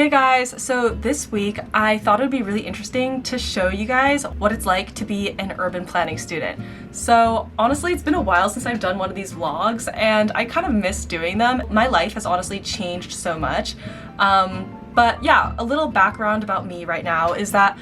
Hey guys, so this week I thought it would be really interesting to show you guys what it's like to be an urban planning student. So honestly, it's been a while since I've done one of these vlogs and I kind of miss doing them. My life has honestly changed so much. But yeah, a little background about me right now is that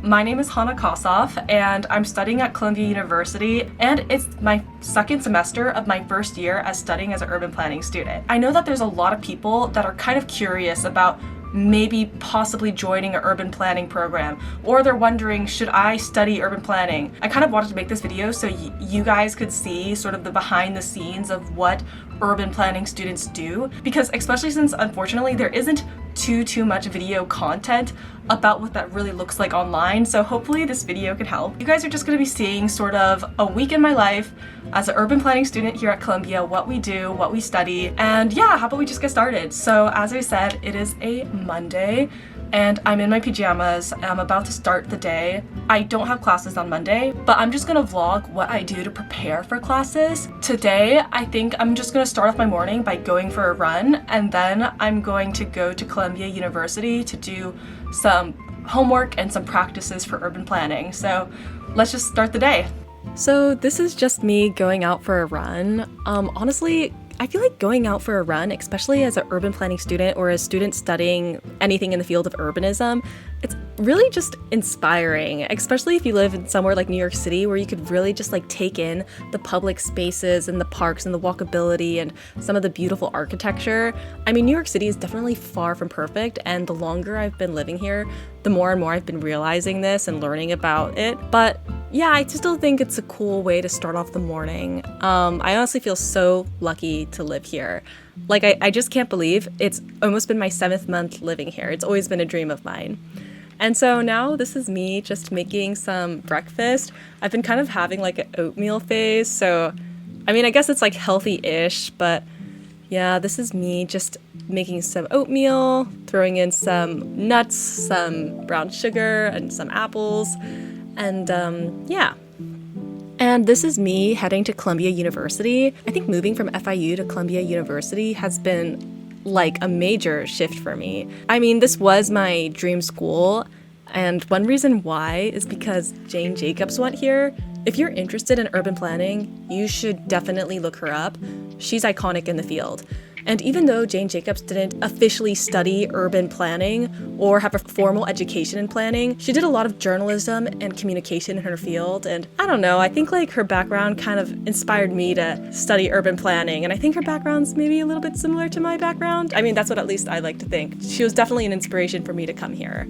my name is Hannah Kosoff and I'm studying at Columbia University, and it's my second semester of my first year as studying as an urban planning student. I know that there's a lot of people that are kind of curious about maybe possibly joining an urban planning program, or they're wondering, should I study urban planning? I kind of wanted to make this video so you guys could see sort of the behind the scenes of what urban planning students do, because especially since unfortunately there isn't too much video content about what that really looks like online, so hopefully this video can help. You guys are just going to be seeing sort of a week in my life as an urban planning student here at Columbia, what we do, what we study, and yeah, how about we just get started? So as I said, it is a Monday and I'm in my pajamas. I'm about to start the day. I don't have classes on Monday, but I'm just gonna vlog what I do to prepare for classes. Today, I think I'm just gonna start off my morning by going for a run, and then I'm going to go to Columbia University to do some homework and some practices for urban planning. So let's just start the day. So this is just me going out for a run. Honestly, I feel like going out for a run, especially as an urban planning student or a student studying anything in the field of urbanism, it's really just inspiring, especially if you live in somewhere like New York City where you could really just like take in the public spaces and the parks and the walkability and some of the beautiful architecture. I mean, New York City is definitely far from perfect, and the longer I've been living here, the more and more I've been realizing this and learning about it. But yeah, I still think it's a cool way to start off the morning. I honestly feel so lucky to live here. Like, I just can't believe it's almost been my 7th month living here. It's always been a dream of mine. And so now this is me just making some breakfast. I've been kind of having like an oatmeal phase, so I mean, I guess it's like healthy-ish, but yeah, this is me just making some oatmeal, throwing in some nuts, some brown sugar, and some apples. And yeah. And this is me heading to Columbia University. I think moving from FIU to Columbia University has been like a major shift for me. I mean, this was my dream school, and one reason why is because Jane Jacobs went here. If you're interested in urban planning, you should definitely look her up. She's iconic in the field. And even though Jane Jacobs didn't officially study urban planning or have a formal education in planning, she did a lot of journalism and communication in her field. And I don't know, I think like her background kind of inspired me to study urban planning. And I think her background's maybe a little bit similar to my background. I mean, that's what at least I like to think. She was definitely an inspiration for me to come here.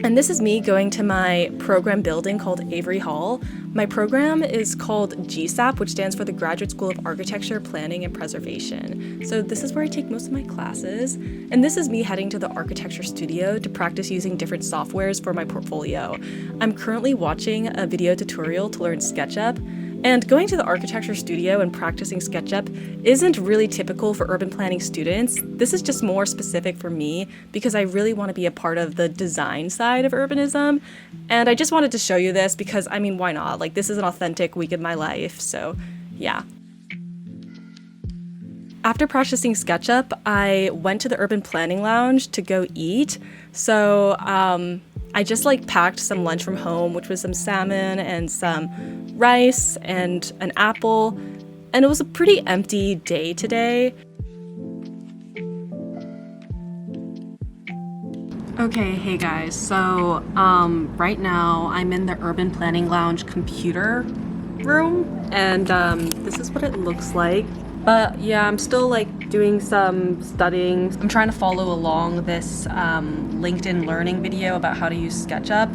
And this is me going to my program building called Avery Hall. My program is called GSAP, which stands for the Graduate School of Architecture, Planning, and Preservation. So this is where I take most of my classes. And this is me heading to the architecture studio to practice using different softwares for my portfolio. I'm currently watching a video tutorial to learn SketchUp. And going to the architecture studio and practicing SketchUp isn't really typical for urban planning students. This is just more specific for me because I really want to be a part of the design side of urbanism. And I just wanted to show you this because, I mean, why not? Like, this is an authentic week in my life, so yeah. After practicing SketchUp, I went to the Urban Planning Lounge to go eat. So I just like packed some lunch from home, which was some salmon and some rice and an apple, and it was a pretty empty day today. Okay, hey guys, so right now I'm in the Urban Planning Lounge computer room, and this is what it looks like. But yeah, I'm still like doing some studying. I'm trying to follow along this LinkedIn learning video about how to use SketchUp.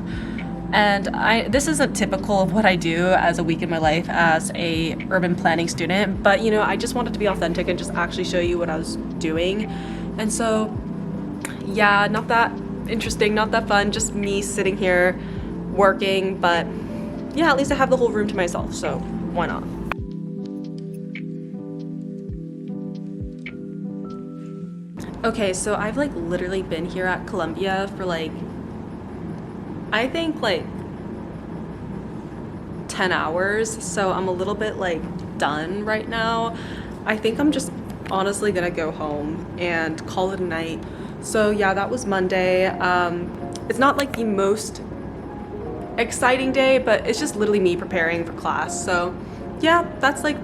And this isn't typical of what I do as a week in my life as a urban planning student, but you know, I just wanted to be authentic and just actually show you what I was doing. And so yeah, not that interesting, not that fun, just me sitting here working, but yeah, at least I have the whole room to myself, so why not? Okay, so I've like literally been here at Columbia for like, I think like 10 hours, so I'm a little bit like done right now. I think I'm just honestly gonna go home and call it a night. So yeah, that was Monday. It's not like the most exciting day, but it's just literally me preparing for class. So yeah, that's like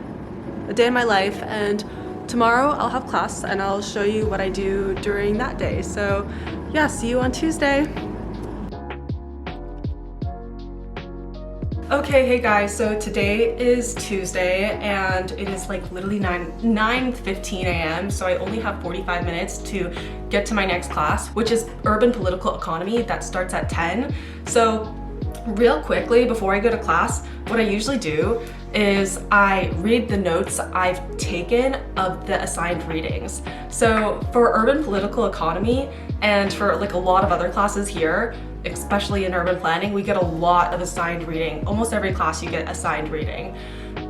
a day in my life, and tomorrow I'll have class and I'll show you what I do during that day. So yeah, see you on Tuesday. Okay, hey guys, so today is Tuesday and it is like literally 9:15 a.m. So I only have 45 minutes to get to my next class, which is Urban Political Economy, that starts at 10. So real quickly before I go to class, what I usually do is I read the notes I've taken of the assigned readings. So for Urban Political Economy and for like a lot of other classes here, especially in urban planning, we get a lot of assigned reading. Almost every class you get assigned reading.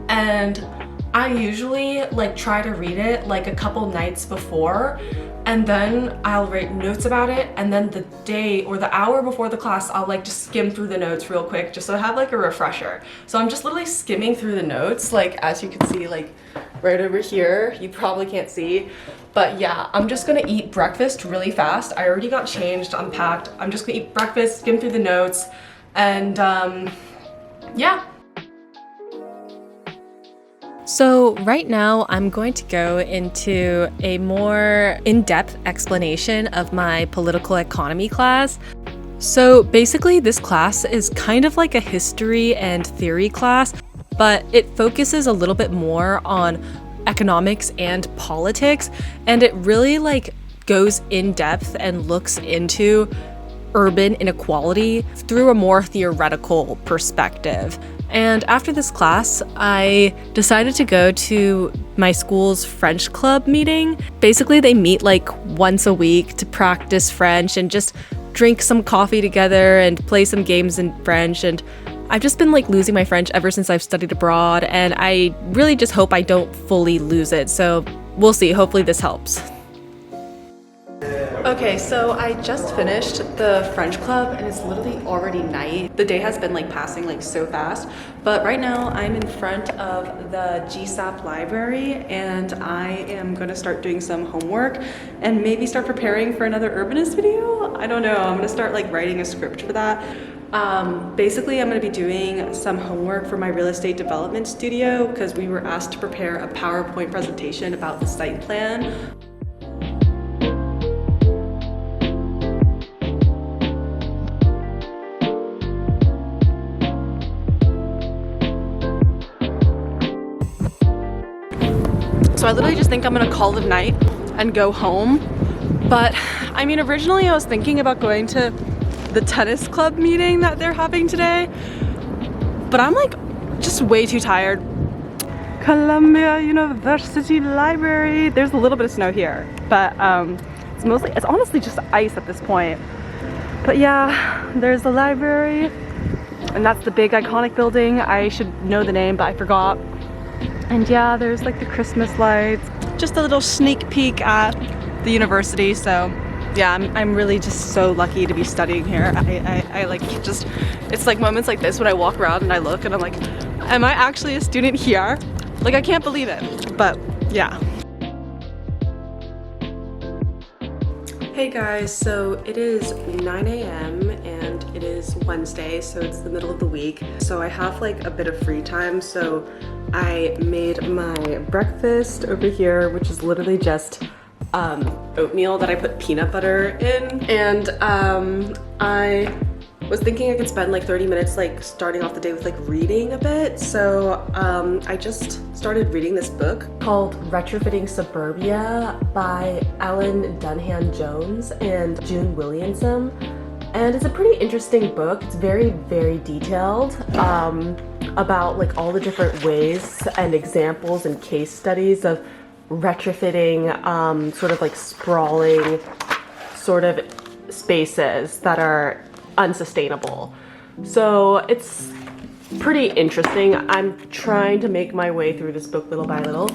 And I usually like try to read it like a couple nights before, and then I'll write notes about it, and then the day or the hour before the class I'll like just skim through the notes real quick just so I have like a refresher. So I'm just literally skimming through the notes, like as you can see, like right over here. You probably can't see, but yeah, I'm just gonna eat breakfast really fast. I already got changed, unpacked. I'm just gonna eat breakfast, skim through the notes, and yeah. So right now I'm going to go into a more in-depth explanation of my political economy class. So basically this class is kind of like a history and theory class, but it focuses a little bit more on economics and politics, and it really like goes in depth and looks into urban inequality through a more theoretical perspective. And after this class, I decided to go to my school's French club meeting. Basically, they meet like once a week to practice French and just drink some coffee together and play some games in French. And I've just been like losing my French ever since I've studied abroad, and I really just hope I don't fully lose it. So we'll see. Hopefully this helps. Okay, so I just finished the French club and it's literally already night. The day has been like passing like so fast, but right now I'm in front of the GSAP library and I am gonna start doing some homework and maybe start preparing for another urbanist video. I don't know, I'm gonna start like writing a script for that. Basically I'm gonna be doing some homework for my real estate development studio because we were asked to prepare a PowerPoint presentation about the site plan. So I literally just think I'm gonna call it a night and go home. But I mean, originally I was thinking about going to the tennis club meeting that they're having today, but I'm like just way too tired. Columbia University Library. There's a little bit of snow here, but it's honestly just ice at this point. But yeah, there's the library, and that's the big iconic building. I should know the name, but I forgot. And yeah, there's like the Christmas lights. Just a little sneak peek at the university. So yeah, I'm really just so lucky to be studying here. I like just, it's like moments like this when I walk around and I look and I'm like, am I actually a student here? Like I can't believe it, but yeah. Hey guys, so it is 9 a.m. and it is Wednesday, so it's the middle of the week. So I have like a bit of free time, so I made my breakfast over here, which is literally just oatmeal that I put peanut butter in. And I was thinking I could spend like 30 minutes like starting off the day with like reading a bit. So I just started reading this book called Retrofitting Suburbia by Ellen Dunham Jones and June Williamson. And it's a pretty interesting book. It's very, very detailed about like all the different ways and examples and case studies of retrofitting sort of like sprawling sort of spaces that are unsustainable. So it's pretty interesting. I'm trying to make my way through this book little by little.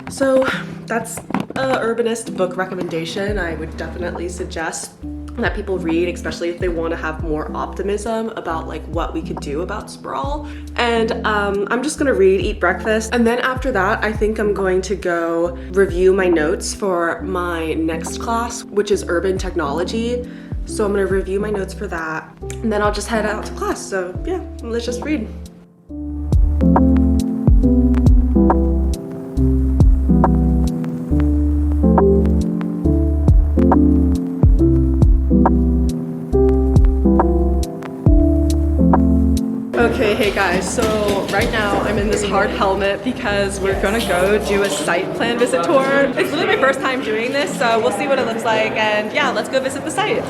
So that's a urbanist book recommendation I would definitely suggest that people read, especially if they want to have more optimism about like what we could do about sprawl. And I'm just gonna read, eat breakfast, and then after that I think I'm going to go review my notes for my next class, which is urban technology. So I'm gonna review my notes for that, and then I'll just head out to class. So yeah, let's just read. Okay, hey guys, so right now I'm in this hard helmet because we're gonna go do a site plan visit tour. It's really my first time doing this, so we'll see what it looks like, and yeah, let's go visit the site.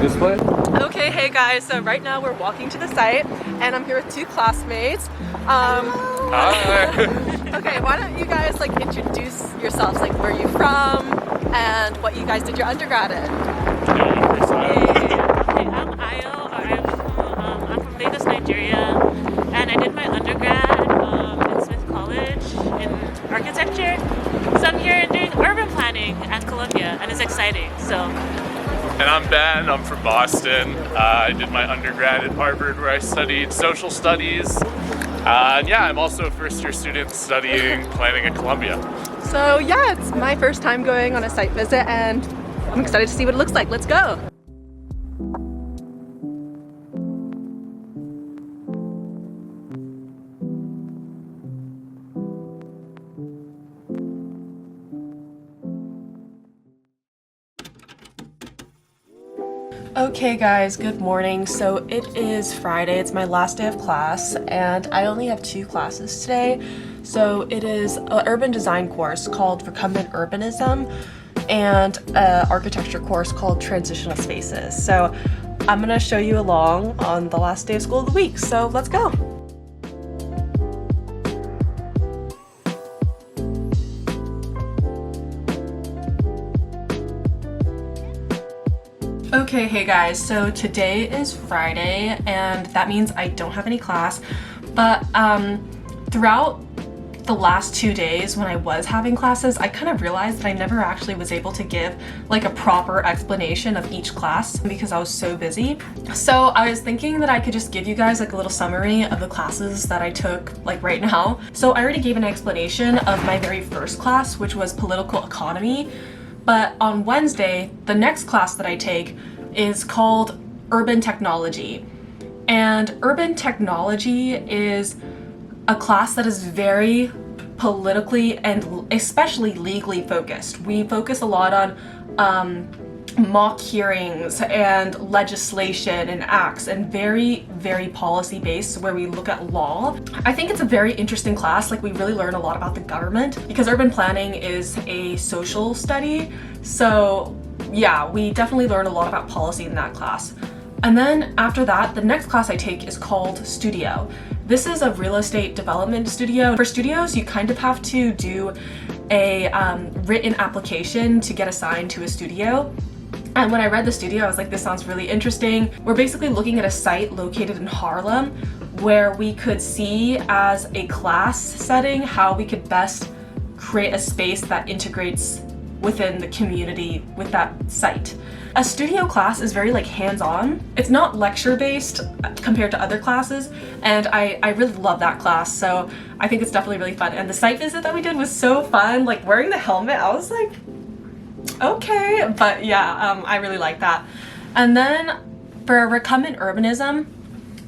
This way? Okay, hey guys, so right now we're walking to the site, and I'm here with two classmates. Hi. Okay, why don't you guys like introduce yourselves, like where you're from and what you guys did your undergrad in. I'm from Lagos, Nigeria, and I did my undergrad at Smith College in architecture. So I'm here doing urban planning at Columbia, and it's exciting. And I'm Ben, I'm from Boston. I did my undergrad at Harvard where I studied social studies. And yeah, I'm also a first year student studying planning at Columbia. So yeah, it's my first time going on a site visit, and I'm excited to see what it looks like. Let's go. Okay guys, good morning. So it is Friday, it's my last day of class, and I only have two classes today. So it is an urban design course called Recumbent Urbanism and an architecture course called Transitional Spaces. So I'm gonna show you along on the last day of school of the week, so let's go. Okay, hey guys, so today is Friday, and that means I don't have any class, but throughout the last 2 days when I was having classes, I kind of realized that I never actually was able to give like a proper explanation of each class because I was so busy. So I was thinking that I could just give you guys like a little summary of the classes that I took like right now. So I already gave an explanation of my very first class, which was political economy. But on Wednesday, the next class that I take is called Urban Technology. And Urban Technology is a class that is very politically and especially legally focused. We focus a lot on mock hearings and legislation and acts, and very, very policy based, where we look at law. I think it's a very interesting class. Like, we really learn a lot about the government because urban planning is a social study. So yeah, we definitely learn a lot about policy in that class. And then after that, the next class I take is called Studio. This is a real estate development studio. For studios, you kind of have to do a written application to get assigned to a studio. And when I read the studio, I was like, this sounds really interesting. We're basically looking at a site located in Harlem where we could see as a class setting how we could best create a space that integrates within the community with that site. A studio class is very like hands-on. It's not lecture-based compared to other classes, and I really love that class, so I think it's definitely really fun. And the site visit that we did was so fun. Like, wearing the helmet, I was like, okay, but yeah, I really like that. And then for Recumbent Urbanism,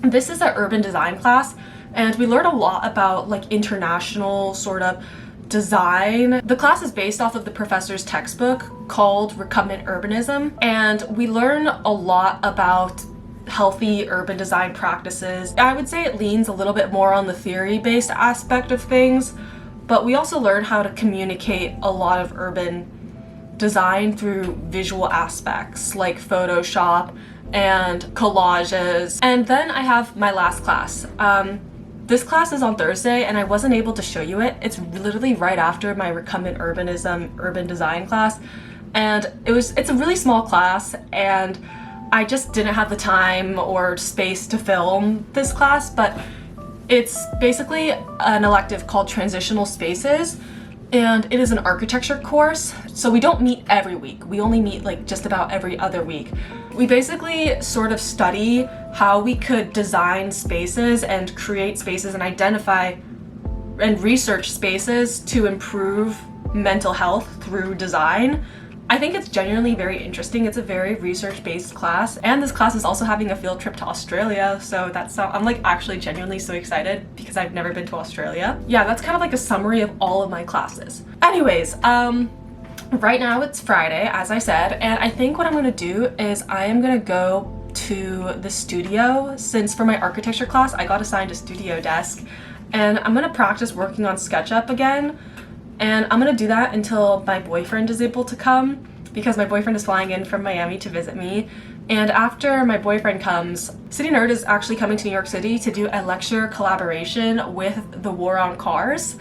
this is an urban design class, and we learn a lot about like international sort of design. The class is based off of the professor's textbook called Recumbent Urbanism, and we learn a lot about healthy urban design practices. I would say it leans a little bit more on the theory-based aspect of things, but we also learn how to communicate a lot of urban design through visual aspects like Photoshop and collages. And then I have my last class. This class is on Thursday, and I wasn't able to show you it. It's literally right after my Recumbent Urbanism urban design class, and it's a really small class, and I just didn't have the time or space to film this class. But it's basically an elective called Transitional Spaces, and it is an architecture course, so we don't meet every week. We only meet like just about every other week. We basically sort of study how we could design spaces and create spaces and identify and research spaces to improve mental health through design. I think it's genuinely very interesting. It's a very research-based class, and this class is also having a field trip to Australia, so I'm like actually genuinely so excited because I've never been to Australia. Yeah, that's kind of like a summary of all of my classes. Anyways, right now it's Friday, as I said, and I think what I'm gonna do is I am gonna go to the studio, since for my architecture class I got assigned a studio desk, and I'm gonna practice working on SketchUp again. And I'm gonna do that until my boyfriend is able to come, because my boyfriend is flying in from Miami to visit me. And after my boyfriend comes, City Nerd is actually coming to New York City to do a lecture collaboration with the War on Cars.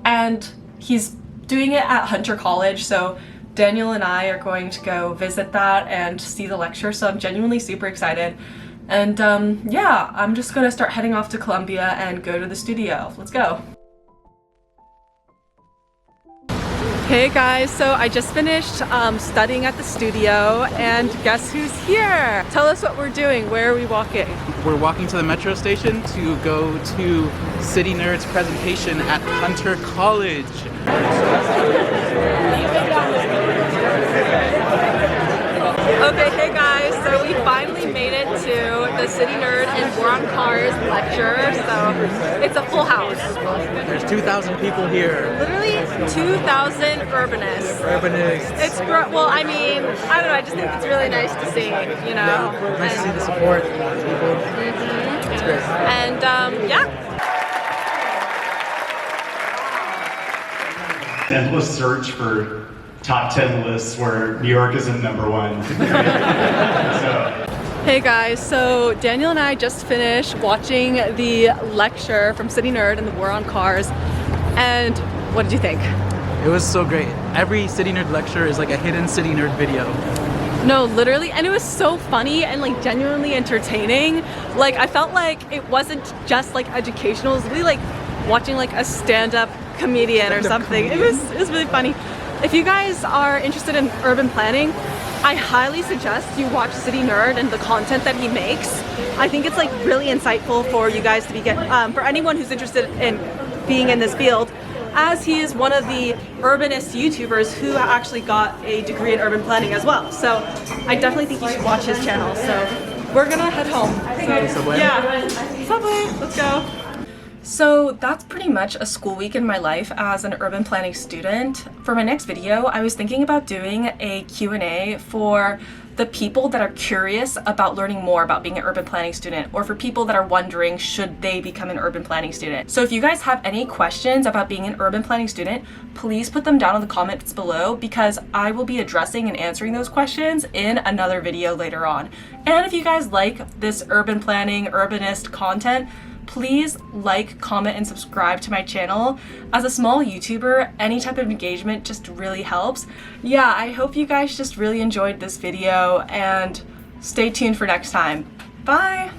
And he's doing it at Hunter College, so Daniel and I are going to go visit that and see the lecture, so I'm genuinely super excited. And yeah, I'm just gonna start heading off to Columbia and go to the studio. Let's go. Hey guys, so I just finished studying at the studio, and guess who's here? Tell us what we're doing. Where are we walking? We're walking to the metro station to go to City Nerd's presentation at Hunter College. Okay, hey guys, so we finally made it to the City Nerd and War on Cars lecture, so it's a full house. There's 2,000 people here. Literally 2,000 urbanists. It's well, I mean, I don't know, I just think it's really nice to see, you know. Yeah, nice to see the support of people. It's great. And yeah. Endless search for top 10 lists where New York isn't #1. So. Hey guys, so Daniel and I just finished watching the lecture from City Nerd and the War on Cars, and what did you think? It was so great. Every City Nerd lecture is like a hidden City Nerd video. No, literally, and it was so funny and like genuinely entertaining. Like I felt like it wasn't just like educational, it was really like watching like a stand-up comedian or something. It was really funny. If you guys are interested in urban planning, I highly suggest you watch City Nerd and the content that he makes. I think it's like really insightful for you guys to for anyone who's interested in being in this field, as he is one of the urbanist YouTubers who actually got a degree in urban planning as well. So I definitely think you should watch his channel. So we're gonna head home. So, yeah, Subway, let's go. So that's pretty much a school week in my life as an urban planning student. For my next video, I was thinking about doing a Q&A for the people that are curious about learning more about being an urban planning student, or for people that are wondering should they become an urban planning student. So if you guys have any questions about being an urban planning student, please put them down in the comments below, because I will be addressing and answering those questions in another video later on. And if you guys like this urban planning, urbanist content, please like, comment, and subscribe to my channel. As a small YouTuber, any type of engagement just really helps. Yeah, I hope you guys just really enjoyed this video, and stay tuned for next time. Bye!